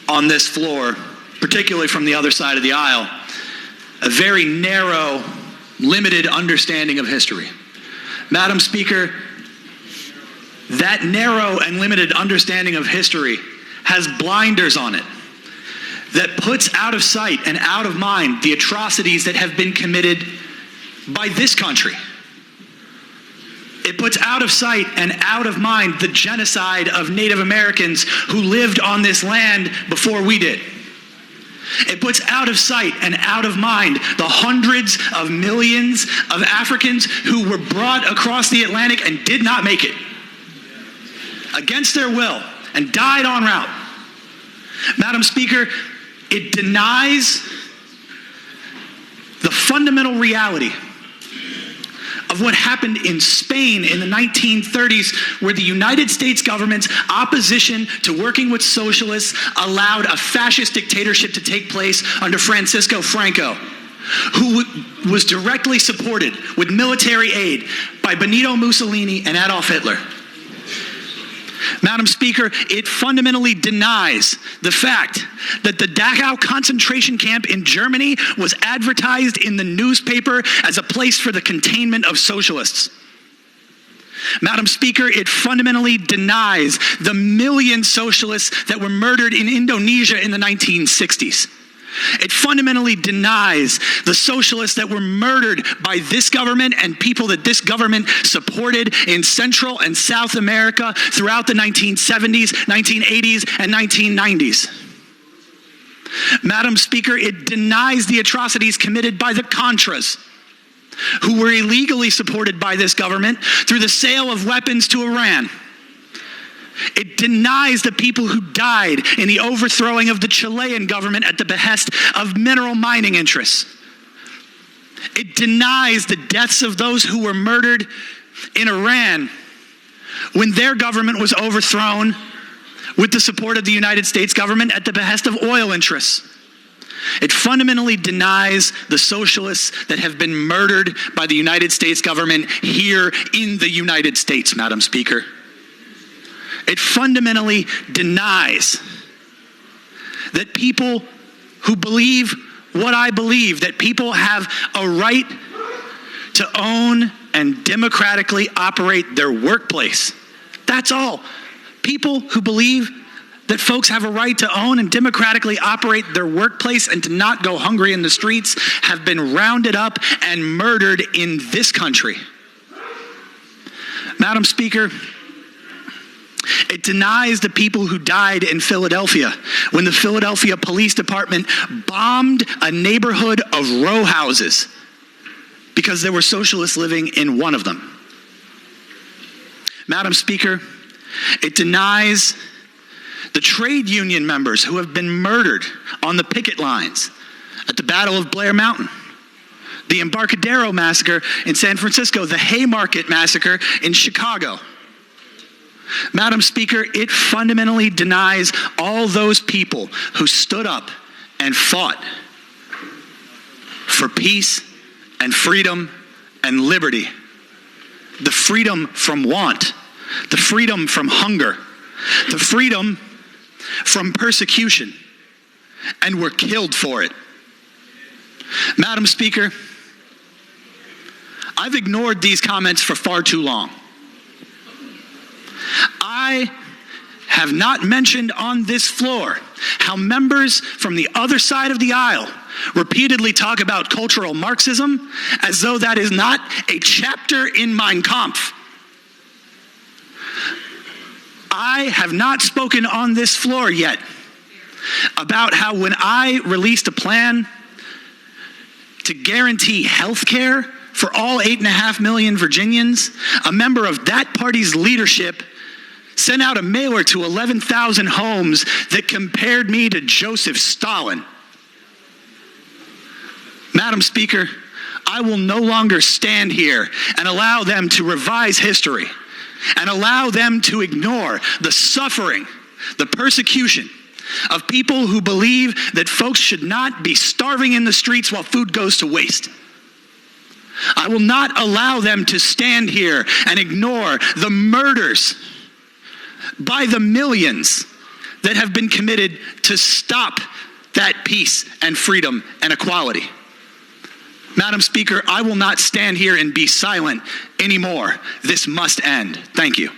on this floor, particularly from the other side of the aisle, a very narrow, limited understanding of history. Madam Speaker, that narrow and limited understanding of history has blinders on it that puts out of sight and out of mind the atrocities that have been committed by this country. It puts out of sight and out of mind the genocide of Native Americans who lived on this land before we did. It puts out of sight and out of mind the hundreds of millions of Africans who were brought across the Atlantic and did not make it against their will and died en route. Madam Speaker, it denies the fundamental reality of what happened in Spain in the 1930s, where the United States government's opposition to working with socialists allowed a fascist dictatorship to take place under Francisco Franco, who was directly supported with military aid by Benito Mussolini and Adolf Hitler. Madam Speaker, it fundamentally denies the fact that the Dachau concentration camp in Germany was advertised in the newspaper as a place for the containment of socialists. Madam Speaker, it fundamentally denies the million socialists that were murdered in Indonesia in the 1960s. It fundamentally denies the socialists that were murdered by this government and people that this government supported in Central and South America throughout the 1970s, 1980s, and 1990s. Madam Speaker, it denies the atrocities committed by the Contras, who were illegally supported by this government through the sale of weapons to Iran. It denies the people who died in the overthrowing of the Chilean government at the behest of mineral mining interests. It denies the deaths of those who were murdered in Iran when their government was overthrown with the support of the United States government at the behest of oil interests. It fundamentally denies the socialists that have been murdered by the United States government here in the United States, Madam Speaker. It fundamentally denies that people who believe what I believe, that people have a right to own and democratically operate their workplace. That's all. People who believe that folks have a right to own and democratically operate their workplace and to not go hungry in the streets have been rounded up and murdered in this country. Madam Speaker, it denies the people who died in Philadelphia when the Philadelphia Police Department bombed a neighborhood of row houses because there were socialists living in one of them. Madam Speaker, it denies the trade union members who have been murdered on the picket lines at the Battle of Blair Mountain, the Embarcadero Massacre in San Francisco, the Haymarket Massacre in Chicago. Madam Speaker, it fundamentally denies all those people who stood up and fought for peace and freedom and liberty. The freedom from want, the freedom from hunger, the freedom from persecution, and were killed for it. Madam Speaker, I've ignored these comments for far too long. I have not mentioned on this floor how members from the other side of the aisle repeatedly talk about cultural Marxism as though that is not a chapter in Mein Kampf. I have not spoken on this floor yet about how when I released a plan to guarantee health care for all 8.5 million Virginians, a member of that party's leadership sent out a mailer to 11,000 homes that compared me to Joseph Stalin. Madam Speaker, I will no longer stand here and allow them to revise history and allow them to ignore the suffering, the persecution of people who believe that folks should not be starving in the streets while food goes to waste. I will not allow them to stand here and ignore the murders by the millions that have been committed to stop that peace and freedom and equality. Madam Speaker, I will not stand here and be silent anymore. This must end. Thank you.